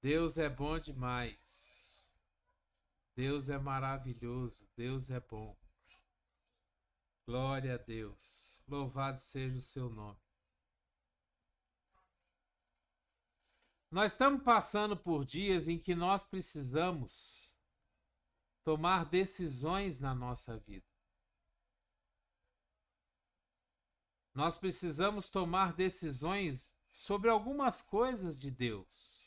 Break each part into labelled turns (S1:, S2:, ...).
S1: Deus é bom demais. Deus é maravilhoso. Deus é bom. Glória a Deus. Louvado seja o seu nome. Nós estamos passando por dias em que nós precisamos tomar decisões na nossa vida. Nós precisamos tomar decisões sobre algumas coisas de Deus.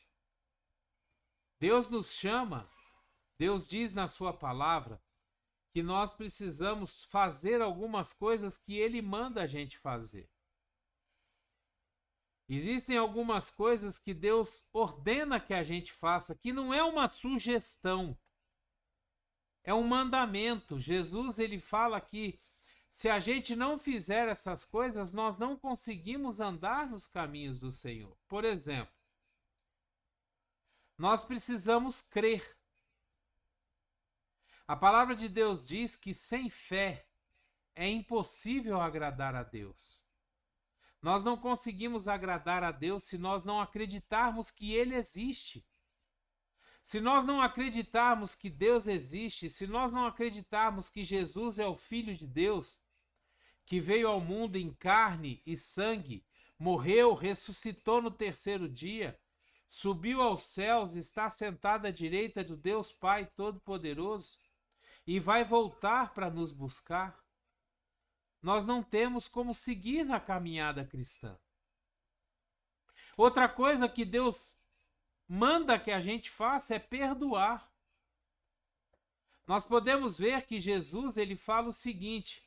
S1: Deus nos chama, Deus diz na sua palavra que nós precisamos fazer algumas coisas que Ele manda a gente fazer. Existem algumas coisas que Deus ordena que a gente faça, que não é uma sugestão, é um mandamento. Jesus, ele fala que se a gente não fizer essas coisas, nós não conseguimos andar nos caminhos do Senhor. Por exemplo, nós precisamos crer. A palavra de Deus diz que sem fé é impossível agradar a Deus. Nós não conseguimos agradar a Deus se nós não acreditarmos que Ele existe. Se nós não acreditarmos que Deus existe, se nós não acreditarmos que Jesus é o Filho de Deus, que veio ao mundo em carne e sangue, morreu, ressuscitou no terceiro dia, subiu aos céus, está sentado à direita do Deus Pai Todo-Poderoso e vai voltar para nos buscar, nós não temos como seguir na caminhada cristã. Outra coisa que Deus manda que a gente faça é perdoar. Nós podemos ver que Jesus, ele fala o seguinte: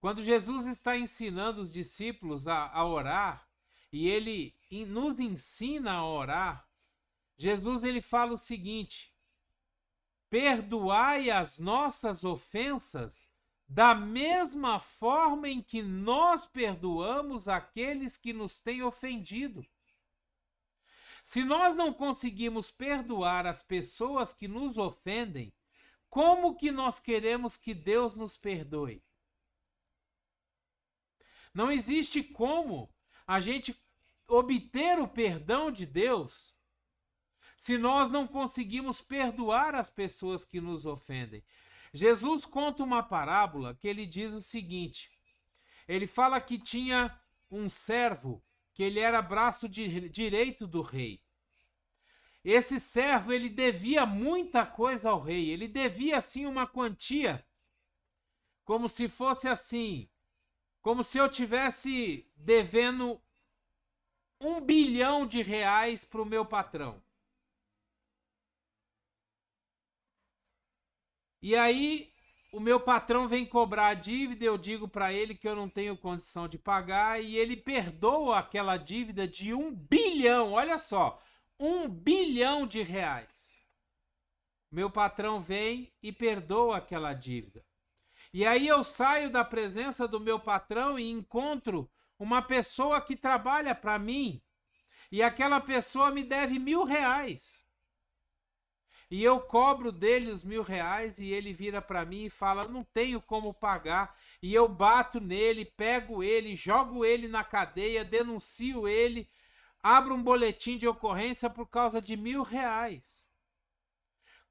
S1: quando Jesus está ensinando os discípulos a orar, e ele nos ensina a orar, Jesus, ele fala o seguinte: perdoai as nossas ofensas da mesma forma em que nós perdoamos aqueles que nos têm ofendido. Se nós não conseguimos perdoar as pessoas que nos ofendem, como que nós queremos que Deus nos perdoe? Não existe como a gente obter o perdão de Deus se nós não conseguimos perdoar as pessoas que nos ofendem. Jesus conta uma parábola que ele diz o seguinte: ele fala que tinha um servo que ele era braço direito do rei. Esse servo, ele devia muita coisa ao rei, ele devia assim uma quantia, como se fosse assim, como se eu tivesse devendo R$1 bilhão para o meu patrão. E aí, o meu patrão vem cobrar a dívida, eu digo para ele que eu não tenho condição de pagar, e ele perdoa aquela dívida de R$1 bilhão, olha só, R$1 bilhão. Meu patrão vem e perdoa aquela dívida. E aí eu saio da presença do meu patrão e encontro uma pessoa que trabalha para mim, e aquela pessoa me deve R$1.000. E eu cobro dele os R$1.000 e ele vira para mim e fala: não tenho como pagar. E eu bato nele, pego ele, jogo ele na cadeia, denuncio ele, abro um boletim de ocorrência por causa de R$1.000.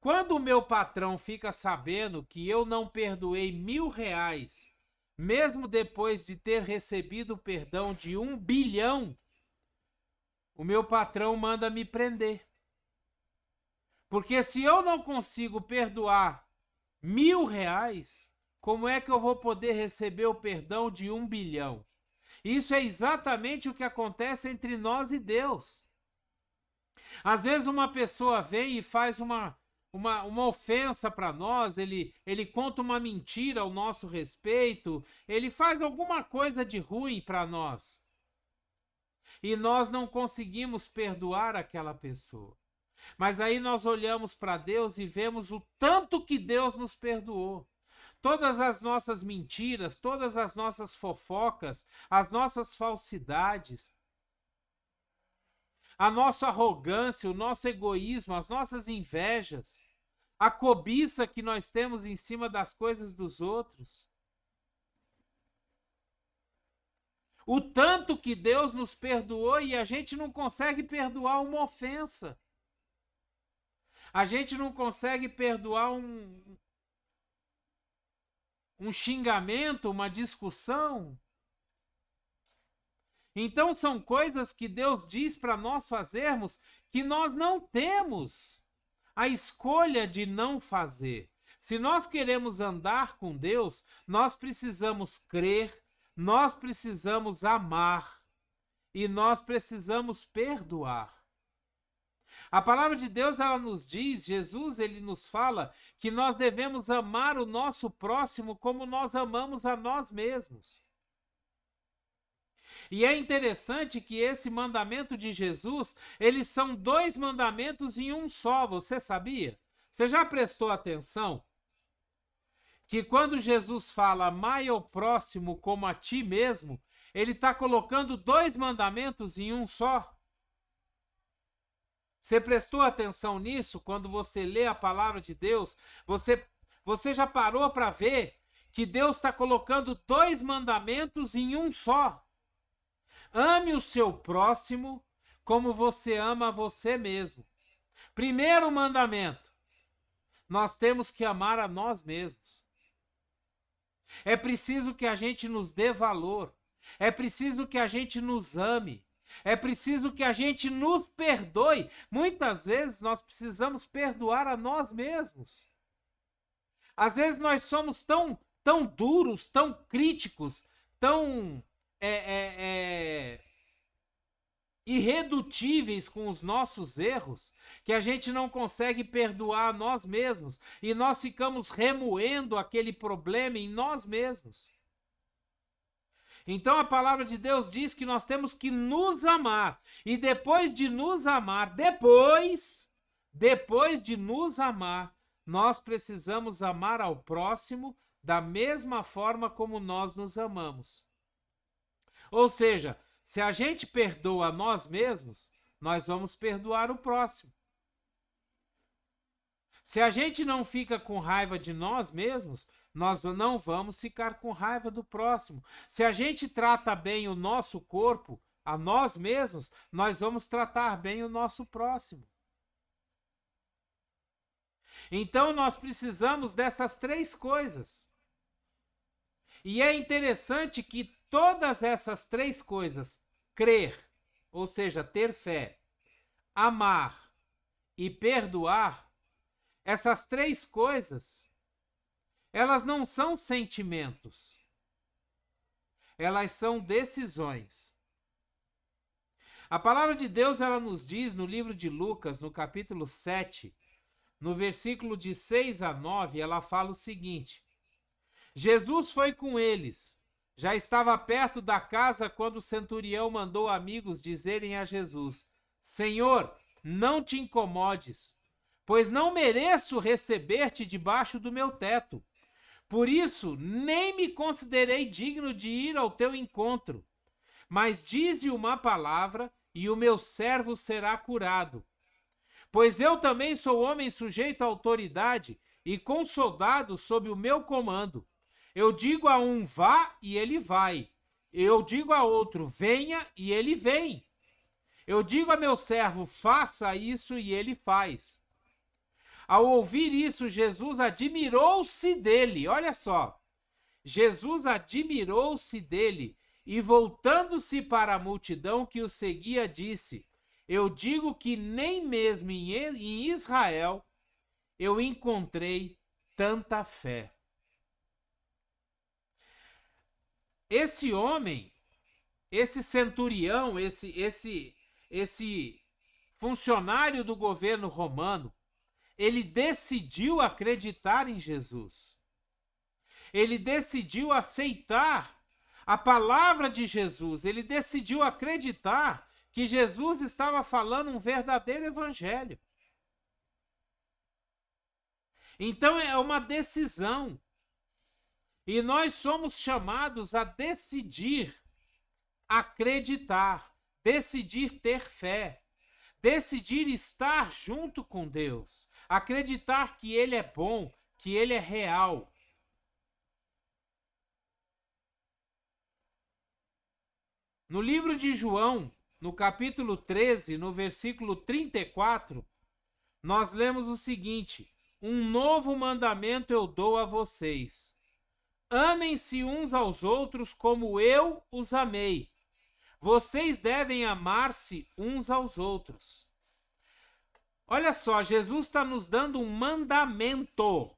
S1: Quando o meu patrão fica sabendo que eu não perdoei R$1.000, mesmo depois de ter recebido o perdão de R$1 bilhão, o meu patrão manda me prender. Porque se eu não consigo perdoar R$1.000, como é que eu vou poder receber o perdão de R$1 bilhão? Isso é exatamente o que acontece entre nós e Deus. Às vezes uma pessoa vem e faz uma ofensa para nós, ele conta uma mentira ao nosso respeito, ele faz alguma coisa de ruim para nós. E nós não conseguimos perdoar aquela pessoa. Mas aí nós olhamos para Deus e vemos o tanto que Deus nos perdoou. Todas as nossas mentiras, todas as nossas fofocas, as nossas falsidades, a nossa arrogância, o nosso egoísmo, as nossas invejas, a cobiça que nós temos em cima das coisas dos outros. O tanto que Deus nos perdoou e a gente não consegue perdoar uma ofensa. A gente não consegue perdoar um xingamento, uma discussão. Então são coisas que Deus diz para nós fazermos que nós não temos a escolha de não fazer. Se nós queremos andar com Deus, nós precisamos crer, nós precisamos amar e nós precisamos perdoar. A palavra de Deus, ela nos diz, Jesus, ele nos fala que nós devemos amar o nosso próximo como nós amamos a nós mesmos. E é interessante que esse mandamento de Jesus, eles são dois mandamentos em um só, você sabia? Você já prestou atenção? Que quando Jesus fala, amai ao próximo como a ti mesmo, ele está colocando dois mandamentos em um só. Você prestou atenção nisso? Quando você lê a palavra de Deus, você já parou para ver que Deus está colocando dois mandamentos em um só. Ame o seu próximo como você ama a você mesmo. Primeiro mandamento, nós temos que amar a nós mesmos. É preciso que a gente nos dê valor. É preciso que a gente nos ame. É preciso que a gente nos perdoe. Muitas vezes nós precisamos perdoar a nós mesmos. Às vezes nós somos tão duros, tão críticos, tão irredutíveis com os nossos erros, que a gente não consegue perdoar a nós mesmos e nós ficamos remoendo aquele problema em nós mesmos. Então a palavra de Deus diz que nós temos que nos amar e depois de nos amar, depois de nos amar, nós precisamos amar ao próximo da mesma forma como nós nos amamos. Ou seja, se a gente perdoa a nós mesmos, nós vamos perdoar o próximo. Se a gente não fica com raiva de nós mesmos, nós não vamos ficar com raiva do próximo. Se a gente trata bem o nosso corpo, a nós mesmos, nós vamos tratar bem o nosso próximo. Então nós precisamos dessas três coisas. E é interessante que todas essas três coisas, crer, ou seja, ter fé, amar e perdoar, essas três coisas, elas não são sentimentos, elas são decisões. A palavra de Deus, ela nos diz no livro de Lucas, no capítulo 7, no versículo de 6 a 9, ela fala o seguinte: Jesus foi com eles. Já estava perto da casa quando o centurião mandou amigos dizerem a Jesus: Senhor, não te incomodes, pois não mereço receber-te debaixo do meu teto. Por isso, nem me considerei digno de ir ao teu encontro. Mas dize uma palavra e o meu servo será curado. Pois eu também sou homem sujeito à autoridade e com soldados sob o meu comando. Eu digo a um, vá, e ele vai. Eu digo a outro, venha, e ele vem. Eu digo a meu servo, faça isso, e ele faz. Ao ouvir isso, Jesus admirou-se dele. Olha só. Jesus admirou-se dele e, voltando-se para a multidão que o seguia, disse: Eu digo que nem mesmo em Israel eu encontrei tanta fé. Esse homem, esse centurião, esse funcionário do governo romano, ele decidiu acreditar em Jesus. Ele decidiu aceitar a palavra de Jesus. Ele decidiu acreditar que Jesus estava falando um verdadeiro evangelho. Então é uma decisão. E nós somos chamados a decidir acreditar, decidir ter fé, decidir estar junto com Deus, acreditar que Ele é bom, que Ele é real. No livro de João, no capítulo 13, no versículo 34, nós lemos o seguinte: um novo mandamento eu dou a vocês. Amem-se uns aos outros como eu os amei. Vocês devem amar-se uns aos outros. Olha só, Jesus está nos dando um mandamento.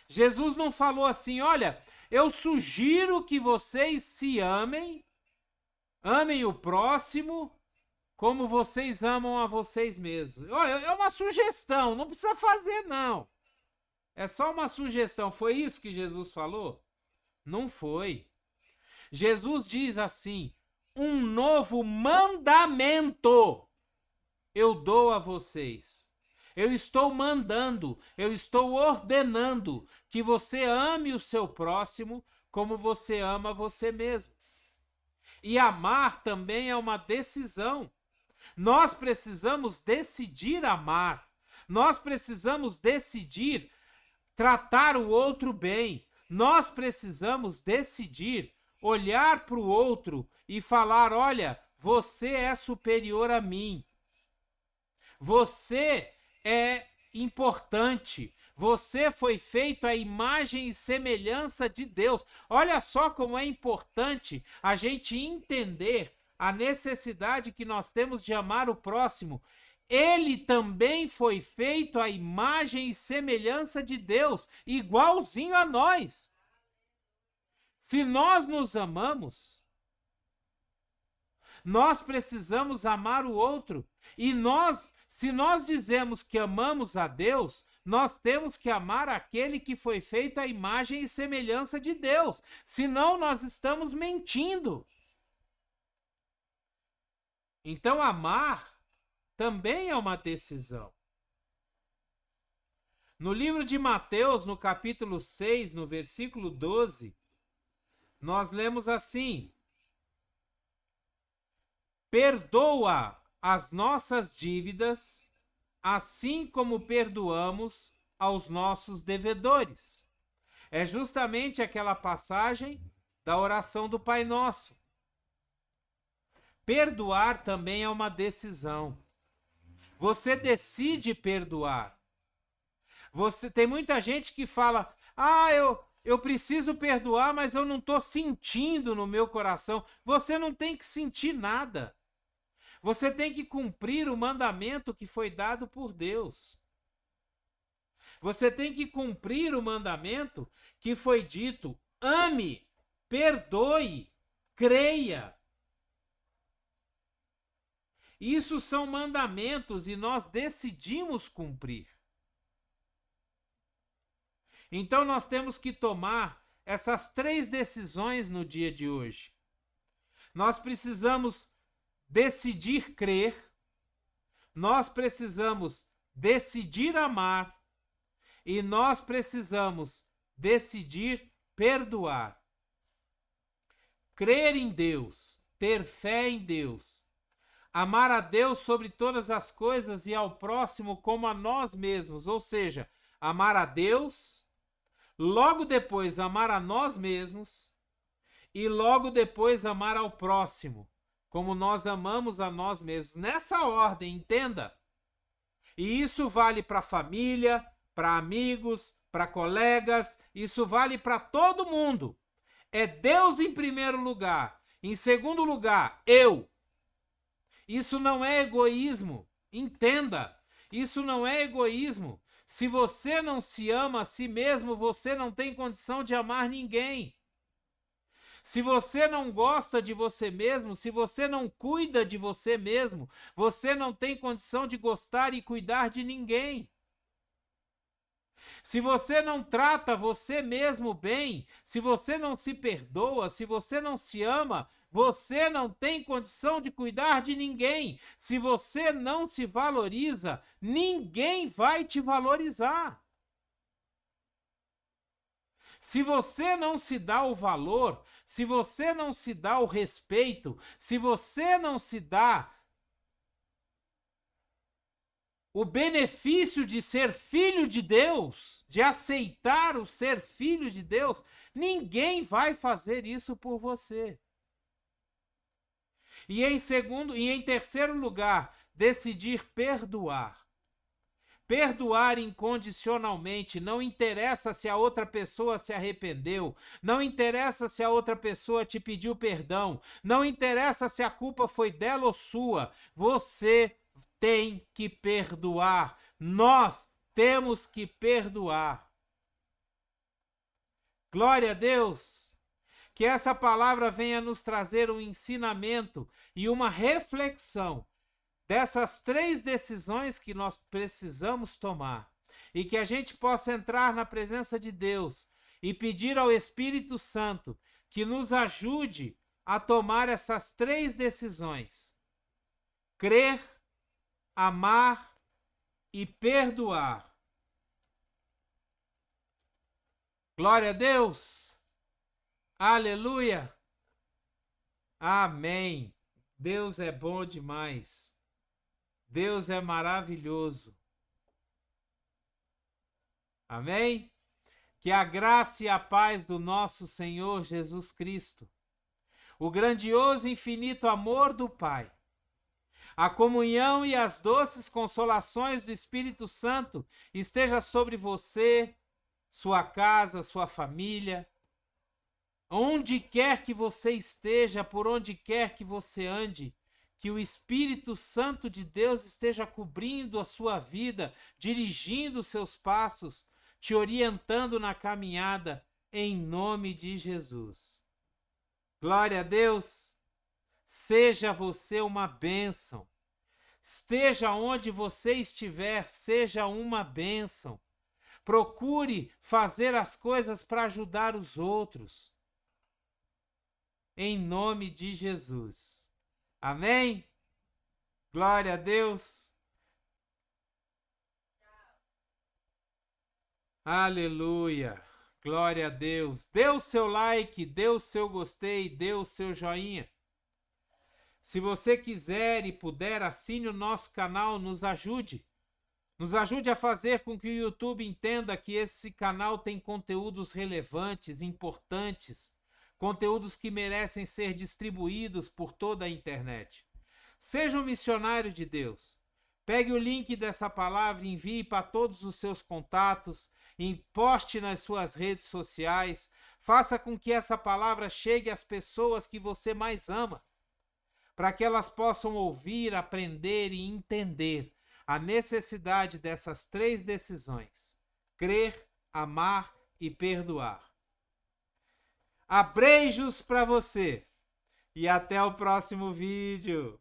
S1: Jesus não falou assim: olha, eu sugiro que vocês se amem, amem o próximo como vocês amam a vocês mesmos. É uma sugestão, não precisa fazer, não. É só uma sugestão. Foi isso que Jesus falou? Não foi. Jesus diz assim: um novo mandamento eu dou a vocês. Eu estou mandando, eu estou ordenando que você ame o seu próximo como você ama você mesmo. E amar também é uma decisão. Nós precisamos decidir amar. Nós precisamos decidir tratar o outro bem. Nós precisamos decidir olhar para o outro e falar: olha, você é superior a mim. Você é importante. Você foi feito à imagem e semelhança de Deus. Olha só como é importante a gente entender a necessidade que nós temos de amar o próximo. Ele também foi feito à imagem e semelhança de Deus, igualzinho a nós. Se nós nos amamos, nós precisamos amar o outro. E se nós dizemos que amamos a Deus, nós temos que amar aquele que foi feito à imagem e semelhança de Deus. Senão nós estamos mentindo. Então amar também é uma decisão. No livro de Mateus, no capítulo 6, no versículo 12, nós lemos assim: perdoa as nossas dívidas, assim como perdoamos aos nossos devedores. É justamente aquela passagem da oração do Pai Nosso. Perdoar também é uma decisão. Você decide perdoar. Tem muita gente que fala: eu preciso perdoar, mas eu não estou sentindo no meu coração. Você não tem que sentir nada. Você tem que cumprir o mandamento que foi dado por Deus. Você tem que cumprir o mandamento que foi dito: ame, perdoe, creia. Isso são mandamentos e nós decidimos cumprir. Então nós temos que tomar essas 3 decisões no dia de hoje. Nós precisamos decidir crer, nós precisamos decidir amar e nós precisamos decidir perdoar. Crer em Deus, ter fé em Deus, amar a Deus sobre todas as coisas e ao próximo como a nós mesmos, ou seja, amar a Deus, logo depois amar a nós mesmos e logo depois amar ao próximo, como nós amamos a nós mesmos. Nessa ordem, entenda. E isso vale para família, para amigos, para colegas, isso vale para todo mundo. É Deus em primeiro lugar. Em segundo lugar, eu. Isso não é egoísmo. Entenda. Isso não é egoísmo. Se você não se ama a si mesmo, você não tem condição de amar ninguém. Se você não gosta de você mesmo, se você não cuida de você mesmo, você não tem condição de gostar e cuidar de ninguém. Se você não trata você mesmo bem, se você não se perdoa, se você não se ama, você não tem condição de cuidar de ninguém. Se você não se valoriza, ninguém vai te valorizar. Se você não se dá o valor, se você não se dá o respeito, se você não se dá o benefício de ser filho de Deus, de aceitar o ser filho de Deus, ninguém vai fazer isso por você. E em terceiro lugar, decidir perdoar. perdoar incondicionalmente. Não interessa se a outra pessoa se arrependeu, não interessa se a outra pessoa te pediu perdão, não interessa se a culpa foi dela ou sua. Você tem que perdoar. Nós temos que perdoar. Glória a Deus. Que essa palavra venha nos trazer um ensinamento e uma reflexão dessas 3 decisões que nós precisamos tomar. E que a gente possa entrar na presença de Deus e pedir ao Espírito Santo que nos ajude a tomar essas 3 decisões: crer, amar e perdoar. Glória a Deus. Aleluia! Amém! Deus é bom demais. Deus é maravilhoso. Amém? Que a graça e a paz do nosso Senhor Jesus Cristo, o grandioso e infinito amor do Pai, a comunhão e as doces consolações do Espírito Santo esteja sobre você, sua casa, sua família, onde quer que você esteja, por onde quer que você ande, que o Espírito Santo de Deus esteja cobrindo a sua vida, dirigindo os seus passos, te orientando na caminhada, em nome de Jesus. Glória a Deus! Seja você uma bênção. Esteja onde você estiver, seja uma bênção. Procure fazer as coisas para ajudar os outros. Em nome de Jesus. Amém? Glória a Deus. Aleluia. Glória a Deus. Dê o seu like, dê o seu gostei, dê o seu joinha. Se você quiser e puder, assine o nosso canal, nos ajude. Nos ajude a fazer com que o YouTube entenda que esse canal tem conteúdos relevantes, importantes, conteúdos que merecem ser distribuídos por toda a internet. Seja um missionário de Deus. Pegue o link dessa palavra, envie para todos os seus contatos, poste nas suas redes sociais, faça com que essa palavra chegue às pessoas que você mais ama, para que elas possam ouvir, aprender e entender a necessidade dessas 3 decisões: crer, amar e perdoar. Abreijos para você e até o próximo vídeo.